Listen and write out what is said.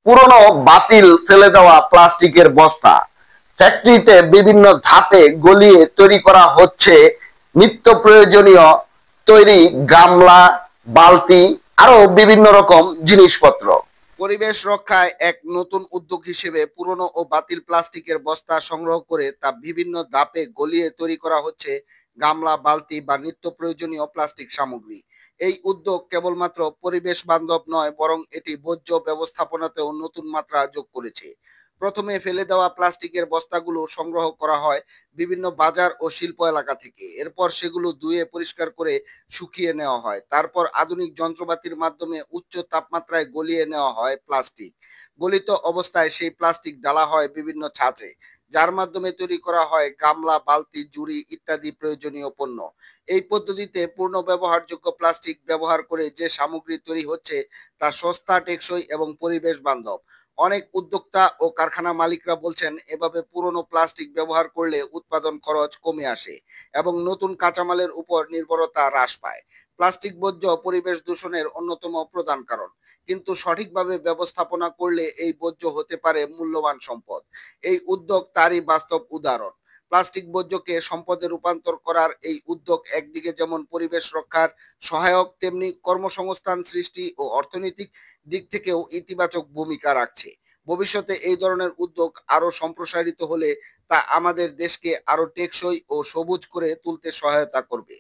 পুরনো বাতিল ফেলে দেওয়া প্লাস্টিকের বস্তা ফ্যাক্টরিতে বিভিন্ন ধাপে গলিয়ে তৈরি করা হচ্ছে নিত্য প্রয়োজনীয় তৈরি গামলা, বালতি, আরো বিভিন্ন রকম জিনিসপত্র। পরিবেশ রক্ষায় এক নতুন উদ্যোগ হিসেবে পুরনো ও বাতিল প্লাস্টিকের বস্তা সংগ্রহ করে তা বিভিন্ন ধাপে গলিয়ে তৈরি করা হচ্ছে গামলা, বালতি বা নিত্য প্রয়োজনীয় প্লাস্টিক সামগ্রী। এই উদ্যোগ কেবলমাত্র পরিবেশ বান্ধব নয়, বরং এটি বর্জ্য ব্যবস্থাপনাতেও নতুন মাত্রা যোগ করেছে। প্রথমে ফেলে দেওয়া প্লাস্টিকের বস্তাগুলো সংগ্রহ করা হয় বিভিন্ন বাজার ও শিল্প এলাকা থেকে। এরপর সেগুলো ধুয়ে পরিষ্কার করে শুকিয়ে নেওয়া হয়। তারপর আধুনিক যন্ত্রপাতির মাধ্যমে উচ্চ তাপমাত্রায় গলিয়ে নেওয়া হয় প্লাস্টিক। গলিত অবস্থায় সেই প্লাস্টিক ঢালা হয় বিভিন্ন ছাঁচে, যার মাধ্যমে তৈরি করা হয় গামলা, বালতি, ঝুড়ি ইত্যাদি প্রয়োজনীয় পণ্য। এই পদ্ধতিতে পূর্ণ ব্যবহারযোগ্য প্লাস্টিক ব্যবহার করে যে সামগ্রী তৈরি হচ্ছে তা সস্তা, টেকসই এবং পরিবেশ বান্ধব। অনেক উদ্যোক্তা ও কারখানা মালিকরা বলছেন, এভাবে পুরনো প্লাস্টিক ব্যবহার করলে উৎপাদন খরচ কমে আসে এবং নতুন কাঁচামালের উপর নির্ভরতা হ্রাস পায়। প্লাস্টিক বর্জ্য পরিবেশ দূষণের অন্যতম প্রধান কারণ, কিন্তু সঠিকভাবে ব্যবস্থাপনা করলে এই বর্জ্য হতে পারে মূল্যবান সম্পদ। এই উদ্যোগ তারই বাস্তব উদাহরণ। প্লাস্টিক বর্জ্যকে সম্পদে রূপান্তর করার এই উদ্যোগ একদিকে যেমন পরিবেশ রক্ষার সহায়ক, তেমনি কর্মসংস্থান সৃষ্টি ও অর্থনৈতিক দিক থেকেও ইতিবাচক ভূমিকা রাখছে। ভবিষ্যতে এই ধরনের উদ্যোগ আরো সম্প্রসারিত হলে তা আমাদের দেশকে আরো টেকসই ও সবুজ করে তুলতে সহায়তা করবে।